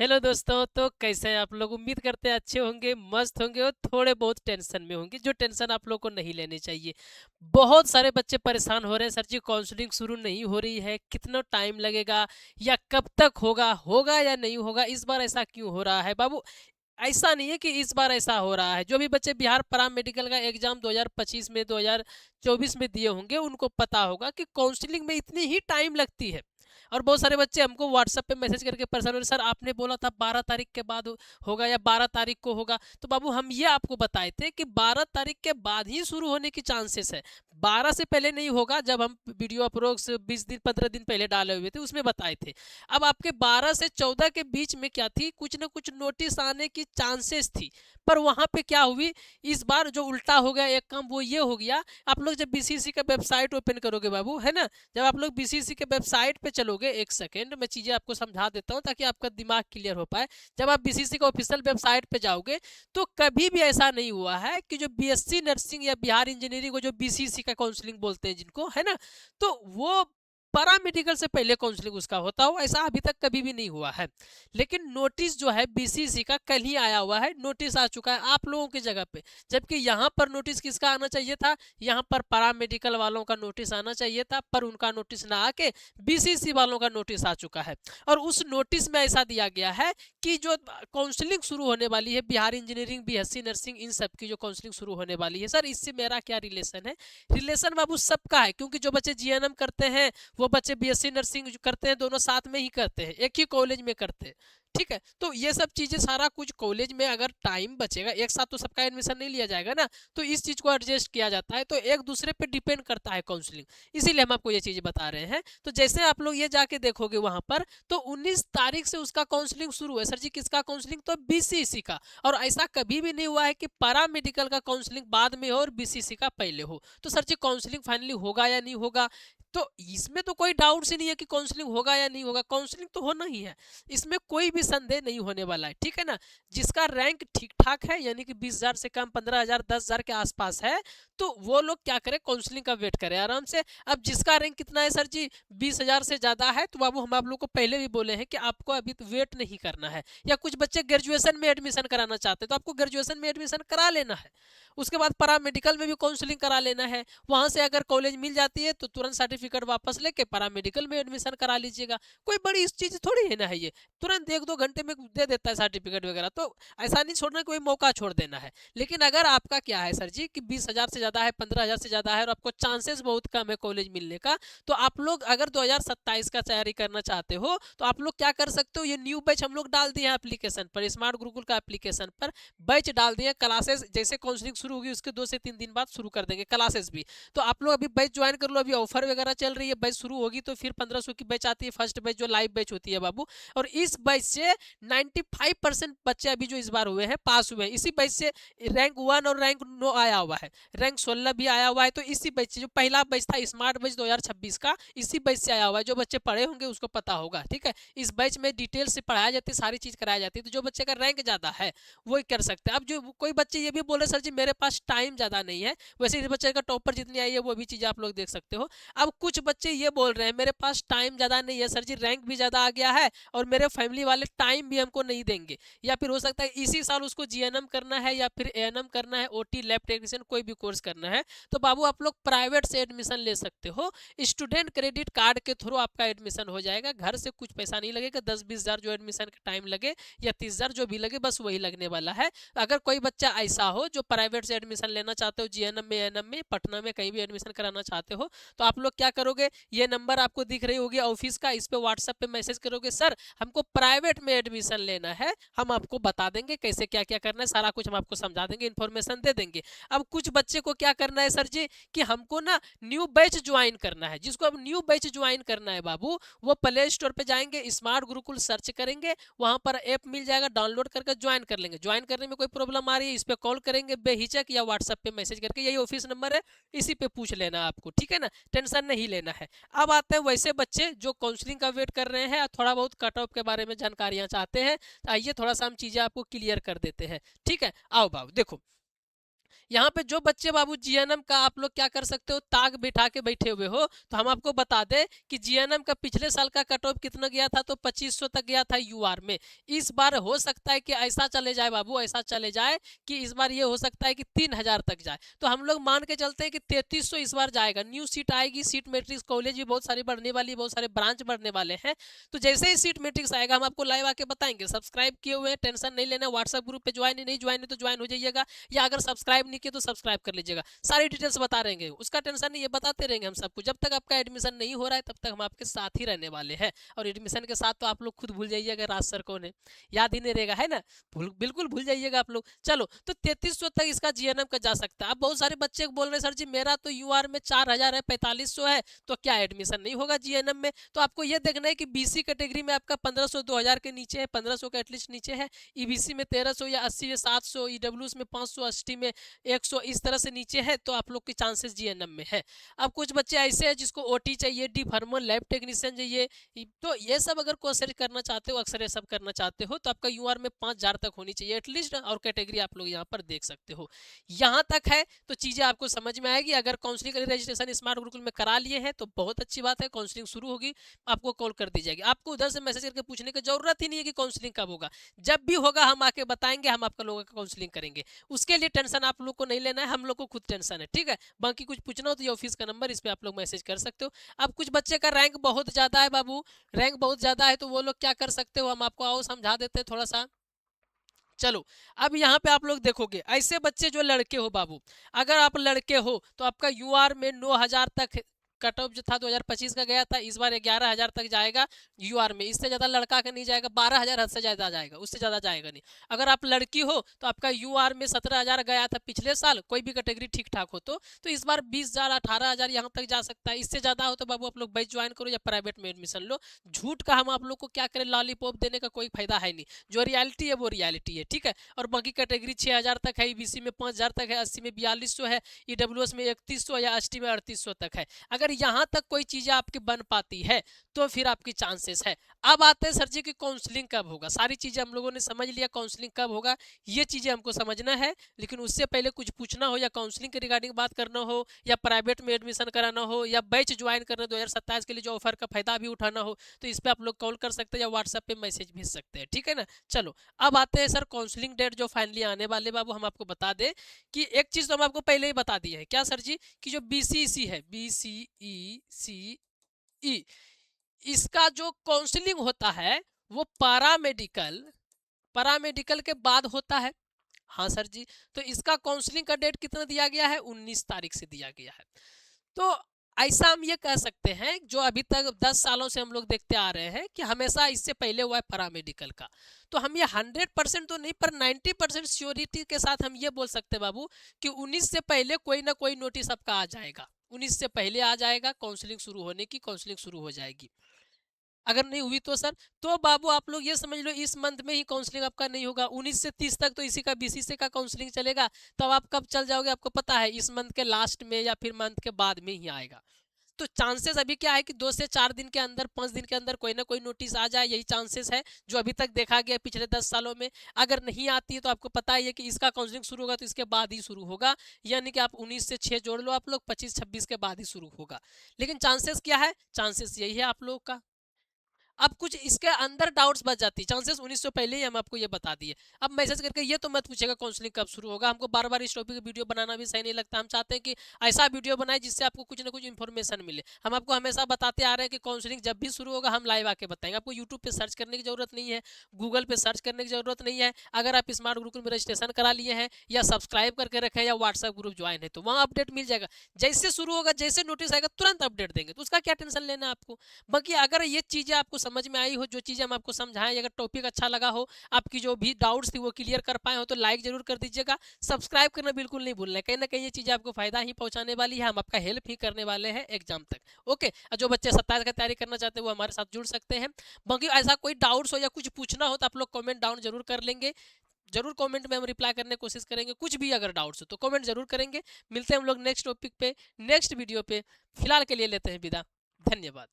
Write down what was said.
Hello दोस्तों। तो कैसे हैं आप लोग? उम्मीद करते हैं अच्छे होंगे, मस्त होंगे और थोड़े बहुत टेंशन में होंगे, जो टेंशन आप लोग को नहीं लेनी चाहिए। बहुत सारे बच्चे परेशान हो रहे हैं, सर जी काउंसलिंग शुरू नहीं हो रही है, कितना टाइम लगेगा या कब तक होगा, होगा या नहीं होगा, इस बार ऐसा क्यों हो रहा है बाबू? ऐसा नहीं है कि इस बार ऐसा हो रहा है। जो भी बच्चे बिहार पारा मेडिकल का एग्जाम 2025 में 2024 में दिए होंगे, उनको पता होगा कि काउंसलिंग में इतनी ही टाइम लगती है। और बहुत सारे बच्चे हमको व्हाट्सएप पे मैसेज करके परेशान हो रहे, सर आपने बोला था 12 तारीख के बाद होगा या 12 तारीख को होगा। तो बाबू हम ये आपको बताए थे कि 12 तारीख के बाद ही शुरू होने की चांसेस है। 12 से पहले नहीं होगा। जब हम वीडियो अप्रोक्स 20 दिन 15 दिन पहले डाले हुए थे उसमें बताए थे। अब आपके 12 से 14 के बीच में क्या थी, कुछ ना कुछ नोटिस आने की चांसेस थी। पर वहां पे क्या हुई, इस बार जो उल्टा हो गया एक काम, वो ये हो गया। आप लोग जब बीसीसी का वेबसाइट ओपन करोगे बाबू, है ना, जब आप लोग बीसीसी के वेबसाइट पे चलोगे, एक सेकेंड मैं चीजें आपको समझा देता हूँ ताकि आपका दिमाग क्लियर हो पाए। जब आप बीसीसी का ऑफिशियल वेबसाइट पे जाओगे, तो कभी भी ऐसा नहीं हुआ है कि जो बीएससी नर्सिंग या बिहार इंजीनियरिंग को जो बीसीसी का काउंसलिंग बोलते हैं जिनको, है ना, तो वो पैरा मेडिकल से पहले काउंसलिंग उसका होता हो, ऐसा अभी तक कभी भी नहीं हुआ है। लेकिन नोटिस जो है बीसीसी का कल ही आया हुआ है, नोटिस आ चुका है आप लोगों की जगह पे। जबकि यहाँ पर नोटिस किसका आना चाहिए था, यहाँ पर पैरा मेडिकल वालों का नोटिस आना चाहिए था, पर उनका नोटिस ना आके बीसीसी वालों का नोटिस आ चुका है। और उस नोटिस में ऐसा दिया गया है कि जो काउंसलिंग शुरू होने वाली है, बिहार इंजीनियरिंग बीएससी नर्सिंग इन सब की जो काउंसलिंग शुरू होने वाली है, सर इससे मेरा क्या रिलेशन है? रिलेशन बाबू सबका है, क्योंकि जो बच्चे जीएनएम करते हैं, वो बच्चे बीएससी नर्सिंग करते हैं, दोनों साथ में ही करते हैं, एक ही कॉलेज में करते हैं। ठीक है, तो ये सब चीजें सारा कुछ कॉलेज में अगर टाइम बचेगा, एक साथ तो सबका एडमिशन नहीं लिया जाएगा ना, तो इस चीज को एडजस्ट किया जाता है, तो एक दूसरे पे डिपेंड करता है काउंसलिंग। इसीलिए हम आपको ये चीजें बता रहे हैं। तो जैसे आप लोग ये जाके देखोगे वहां पर, तो 19 तारीख से उसका काउंसलिंग शुरू है। सर जी किसका काउंसलिंग? तो बीसीसी का। और ऐसा कभी भी नहीं हुआ है कि पैरा मेडिकल का काउंसलिंग बाद में हो और बीसीसी का पहले हो। तो सर जी काउंसलिंग फाइनली होगा या नहीं होगा? तो इसमें तो कोई डाउट ही नहीं है कि काउंसलिंग होगा या नहीं होगा, काउंसलिंग तो होना ही है। इसमें कोई भी संदेह नहीं होने वाला है, ठीक है ना। जिसका रैंक ठीक ठाक है, यानी कि 20,000 से कम, 15,000, 10,000 के आसपास है, तो वो लोग क्या करें, काउंसलिंग का वेट करें आराम से। अब जिसका रैंक कितना है सर जी, 20,000 से ज्यादा है, तो बाबू हम आप लोग को पहले भी बोले हैं कि आपको अभी तो वेट नहीं करना है। या कुछ बच्चे ग्रेजुएशन में एडमिशन कराना चाहते हैं, तो आपको ग्रेजुएशन में एडमिशन करा लेना है। उसके बाद पैरा मेडिकल में भी काउंसलिंग करा लेना है। वहां से अगर कॉलेज मिल जाती है तो तुरंत सर्टिफिकेट वापस लेके पैरा मेडिकल में एडमिशन करा लीजिएगा। कोई बड़ी इस चीज थोड़ी है ना, है ये तुरंत 1-2 घंटे में दे देता है सर्टिफिकेट वगैरह। तो ऐसा नहीं छोड़ना, कोई मौका छोड़ देना है। लेकिन अगर आपका क्या है सर जी कि 20,000 से ज्यादा है, 15,000 से ज्यादा है, और आपको चांसेस बहुत कम है कॉलेज मिलने का, तो आप लोग अगर 2027 का तैयारी करना चाहते हो, तो आप लोग क्या कर सकते हो, ये न्यू बैच हम लोग डाल दिए हैं एप्लीकेशन पर, स्मार्ट गुरुकुल का एप्लीकेशन पर बैच डाल दिए। क्लासेस जैसे काउंसलिंग शुरू होगी उसके 2 से 3 दिन बाद शुरू कर देंगे क्लासेस भी। तो आप लोग अभी बैच ज्वाइन कर लो, अभी ऑफर वगैरह चल रही है, बैच शुरू होगी तो फिर 1500 की बैच आती है, फर्स्ट बैच जो लाइव बैच होती है बाबू। और इस बैच से 95% बच्चे अभी जो इस बार हुए हैं पास हुए हैं। इसी बैच से रैंक 1 और रैंक 9 आया हुआ है, रैंक 16 भी आया हुआ है। तो इसी बैच से, जो पहला बैच था स्मार्ट बैच 2026 का, इसी बैच से आया हुआ है। जो बच्चे पढ़े होंगे उसको पता होगा, ठीक है। इस बैच में डिटेल से पढ़ाया जाती है, सारी चीज कराई जाती है। तो जो बच्चे का रैंक ज्यादा है वही कर सकते हैं। अब जो कोई बच्चे ये भी बोले सर जी मेरे पास टाइम ज्यादा नहीं है, वैसे इस बच्चे का टॉपर जितनी आई है वो भी चीजें आप लोग देख सकते हो। अब कुछ बच्चे ये बोल रहे हैं मेरे पास टाइम ज्यादा नहीं है सर जी, रैंक भी ज्यादा आ गया है और मेरे फैमिली वाले टाइम भी हमको नहीं देंगे। या फिर हो सकता है इसी साल उसको जीएनएम करना है या फिर एएनएम करना है, ओटी लैब टेक्नीशियन कोई भी कोर्स करना है। तो बाबू आप लोग प्राइवेट से एडमिशन ले सकते हो, स्टूडेंट क्रेडिट कार्ड के थ्रू आपका एडमिशन हो जाएगा। घर से कुछ पैसा नहीं लगेगा, 10-20 हजार जो एडमिशन का टाइम लगे या 30,000 जो भी लगे, बस वही लगने वाला है। अगर कोई बच्चा ऐसा हो जो प्राइवेट से एडमिशन लेना चाहते हो, जीएनएम में, एएनएम में, पटना में कहीं भी एडमिशन कराना चाहते हो, तो आप लोग क्या करोगे, ये नंबर आपको दिख रही होगी ऑफिस का, इस पे व्हाट्सएप पे मैसेज करोगे, सर हमको प्राइवेट में एडमिशन लेना है, हम आपको बता देंगे कैसे क्या क्या करना है, सारा कुछ हम आपको समझा देंगे, इन्फॉर्मेशन दे देंगे। अब कुछ बच्चे को क्या करना है सर जी कि हमको ना न्यू बैच ज्वाइन करना है। जिसको अब न्यू बैच ज्वाइन करना है बाबू, वो प्ले स्टोर पे जाएंगे, स्मार्ट गुरुकुल सर्च करेंगे, वहां पर ऐप मिल जाएगा, डाउनलोड करके ज्वाइन कर लेंगे। ज्वाइन करने में कोई प्रॉब्लम आ रही है, इस पे कॉल करेंगे बेहिचक, या व्हाट्सएप पे मैसेज करके, यही ऑफिस नंबर है, इसी पे पूछ लेना आपको, ठीक है ना, टेंशन नहीं लेना है। अब आते हैं वैसे बच्चे जो काउंसलिंग का वेट कर रहे हैं, थोड़ा बहुत कट ऑफ के बारे में जानकारियां चाहते हैं, तो आइए थोड़ा सा हम चीजें आपको क्लियर कर देते हैं, ठीक है। आओ बाबू देखो, यहाँ पे जो बच्चे बाबू जीएनएम का आप लोग क्या कर सकते हो, ताक बिठा के बैठे हुए हो, तो हम आपको बता दें कि जीएनएम का पिछले साल का कट ऑफ कितना गया था, तो 2500 तक गया था यूआर में। इस बार हो सकता है कि ऐसा चले जाए बाबू, ऐसा चले जाए कि इस बार ये हो सकता है कि 3000 तक जाए। तो हम लोग मान के चलते हैं कि 3300 इस बार जाएगा। न्यू सीट आएगी, सीट मैट्रिक्स कॉलेज भी बहुत सारी बढ़ने वाली, बहुत सारे ब्रांच बढ़ने वाले हैं। तो जैसे ही सीट मैट्रिक्स आएगा हम आपको लाइव आके बताएंगे। सब्सक्राइब किए हुए हैं, टेंशन नहीं लेना। व्हाट्सएप ग्रुप पे ज्वाइन नहीं ज्वाइन है तो ज्वाइन हो जाइएगा, या अगर सब्सक्राइब नहीं किया तो सब्सक्राइब कर लीजिएगा। सारी डिटेल्स बता रहेंगे, उसका टेंशन नहीं, ये बताते रहेंगे हम सबको। जब तक आपका एडमिशन नहीं हो रहा है तब तक हम आपके साथ ही रहने वाले हैं। और एडमिशन के साथ तो आप लोग खुद भूल जाइएगा राज सर कौन है, याद ही नहीं रहेगा, है ना। बिल्कुल भूल जाइएगा आप लोग। चलो, तो 3300 तक इसका जीएनएम का जा सकता है। अब बहुत सारे बच्चे बोल रहे हैं सर जी मेरा तो यूआर में 4000 है, 4500 है, तो क्या एडमिशन नहीं होगा जीएनएम में। तो आपको ये देखना है कि बीसी कैटेगरी में आपका 1500 2000 के नीचे है, 1500 का एटलीस्ट नीचे है, ईबीसी में 1300 या 80 या 700, ईडब्ल्यूएस में 500, एसटी में 100, इस तरह से नीचे है, तो आप लोग के चांसेस जीएनएम में है। अब कुछ बच्चे ऐसे हैं जिसको ओटी चाहिए, डी फार्मर, लैब टेक्नीशियन चाहिए, तो ये सब अगर कोर्स करना चाहते हो, अक्सर ये सब करना चाहते हो, तो आपका यूआर में 5000 तक होनी चाहिए एटलीस्ट। और कैटेगरी आप लोग यहाँ पर देख सकते हो। यहाँ तक है तो चीजें आपको समझ में आएगी। अगर काउंसलिंग का रजिस्ट्रेशन स्मार्ट गुरुकुल में करा लिए हैं तो बहुत अच्छी बात है, काउंसलिंग शुरू होगी, आपको कॉल कर दी जाएगी। आपको उधर से मैसेज करके पूछने की जरूरत ही नहीं है कि काउंसलिंग कब होगा। जब भी होगा हम आके बताएंगे, हम आपका लोगों का काउंसलिंग करेंगे। उसके लिए टेंशन आप लोग को नहीं लेना है, हम लोग को खुद टेंशन है, ठीक है। बाकी कुछ पूछना हो तो ये ऑफिस का नंबर, इस पर आप लोग मैसेज कर सकते हो। अब कुछ बच्चे का रैंक बहुत ज्यादा है बाबू, रैंक बहुत ज्यादा है, तो वो लोग क्या कर सकते हो, हम आपको आओ समझा देते हैं थोड़ा सा। चलो, अब यहाँ पे आप लोग देखोगे ऐसे बच्चे जो लड़के हो बाबू, अगर आप लड़के हो तो आपका यूआर में 9000 तक कट ऑफ जो था 2025 का गया था, इस बार 11000 तक जाएगा यूआर में। इससे ज्यादा लड़का का नहीं जाएगा, 12000 हद से ज्यादा जाएगा, उससे ज्यादा जाएगा नहीं। अगर आप लड़की हो तो आपका यूआर में 17000 गया था पिछले साल, कोई भी कैटेगरी ठीक ठाक हो तो इस बार 20000 18000 यहाँ तक जा सकता है। इससे ज्यादा हो तो बाबू आप लोग बैच ज्वाइन करो या प्राइवेट में एडमिशन लो। झूठ का हम आप लोग को क्या करें, लॉलीपॉप देने का कोई फायदा है नहीं। जो रियलिटी है वो रियलिटी है, ठीक है। और बाकी कैटेगरी 6000 तक है, ईबीसी में 5000 तक है, 80 में 4200 है, ईडब्ल्यूएस में 3100 या एसटी में 3800 तक है। अगर यहाँ तक कोई चीजें आपकी बन पाती है तो फिर आपकी चांसेस है। अब आते हैं सर जी की काउंसलिंग कब होगा। सारी चीजें हम लोगों ने समझ लिया, काउंसलिंग कब होगा ये चीजें हमको समझना है। लेकिन उससे पहले कुछ पूछना हो या काउंसलिंग के रिगार्डिंग बात करना हो या प्राइवेट में एडमिशन कराना हो या बैच ज्वाइन करना 2027 के लिए जो ऑफर का फायदा भी उठाना हो, तो इस पर आप लोग कॉल कर सकते हैं या व्हाट्सएप पे मैसेज भेज सकते हैं, ठीक है ना। चलो, अब आते हैं सर काउंसलिंग डेट जो फाइनली आने वाले बाबू, हम आपको बता दें कि एक चीज तो हम आपको पहले ही बता दी है। क्या सर जी, कि जो बीसीई है, बीसीई, इसका जो काउंसलिंग होता है वो पैरामेडिकल के बाद होता है। हाँ सर जी, तो इसका काउंसलिंग का डेट कितना दिया गया है, 19 तारीख से दिया गया है। तो ऐसा हम ये कह सकते हैं, जो अभी तक 10 सालों से हम लोग देखते आ रहे हैं कि हमेशा इससे पहले हुआ है पैरामेडिकल का। तो हम ये 100% तो नहीं पर 90% श्योरिटी के साथ हम ये बोल सकते हैं बाबू कि 19 से पहले कोई ना कोई नोटिस आपका आ जाएगा। 19 से पहले आ जाएगा, काउंसलिंग शुरू होने की, काउंसलिंग शुरू हो जाएगी। अगर नहीं हुई तो सर, तो बाबू आप लोग ये समझ लो इस मंथ में ही काउंसलिंग आपका नहीं होगा। 19 से 30 तक तो इसी का बीसीसी का काउंसलिंग चलेगा। तब आप कब चल जाओगे आपको पता है, इस मंथ के लास्ट में या फिर मंथ के बाद में ही आएगा। तो चांसेस अभी क्या है कि 2 से 4 दिन के अंदर, 5 दिन के अंदर कोई ना कोई नोटिस आ जाए, यही चांसेस है जो अभी तक देखा गया पिछले 10 सालों में। अगर नहीं आती है तो आपको पता ही है कि इसका काउंसलिंग शुरू होगा तो इसके बाद ही शुरू होगा, यानी कि आप 19 से 6 जोड़ लो आप लोग, 25-26 के बाद ही शुरू होगा। लेकिन चांसेस क्या है, चांसेस यही है आप लोग का। अब कुछ इसके अंदर डाउट्स बच जाती है, चांसेस 19 से पहले ही हम आपको ये बता दिए। अब मैसेज करके ये तो मत पूछेगा काउंसलिंग कब शुरू होगा, हमको बार बार इस टॉपिक की वीडियो बनाना भी सही नहीं लगता। हम चाहते हैं कि ऐसा वीडियो बनाए जिससे आपको कुछ ना कुछ इन्फॉर्मेशन मिले। हम आपको हमेशा बताते आ रहे हैं कि काउंसलिंग जब भी शुरू होगा हम लाइव आके बताएंगे। आपको यूट्यूब पे सर्च करने की जरूरत नहीं है, गूगल पे सर्च करने की जरूरत नहीं है। अगर आप स्मार्ट गुरुकुल में रजिस्ट्रेशन करा लिए हैं या सब्सक्राइब करके रखे हैं या व्हाट्सएप ग्रुप ज्वाइन है तो वहाँ अपडेट मिल जाएगा। जैसे शुरू होगा, जैसे नोटिस आएगा तुरंत अपडेट देंगे, तो उसका क्या टेंशन लेना है आपको। बाकी अगर ये चीजें आपको समझ में आई हो, जो चीजें हम आपको समझाएं, अगर टॉपिक अच्छा लगा हो, आपकी जो भी डाउट्स थी वो क्लियर कर पाए हो, तो लाइक जरूर कर दीजिएगा। सब्सक्राइब करना बिल्कुल नहीं भूलना है, कहीं ना कहीं ये चीजें आपको फायदा ही पहुंचाने वाली है, हम आपका हेल्प ही करने वाले हैं एग्जाम तक। ओके, और जो बच्चे 27 का तैयारी करना चाहते हैं वो हमारे साथ जुड़ सकते हैं। बाकी ऐसा कोई डाउट्स हो या कुछ पूछना हो तो आप लोग कमेंट डाउन जरूर कर लेंगे, जरूर कमेंट में हम रिप्लाई करने की कोशिश करेंगे। कुछ भी अगर डाउट्स हो तो कमेंट जरूर करेंगे। मिलते हैं हम लोग नेक्स्ट टॉपिक पे, नेक्स्ट वीडियो पे। फिलहाल के लिए लेते हैं विदा, धन्यवाद।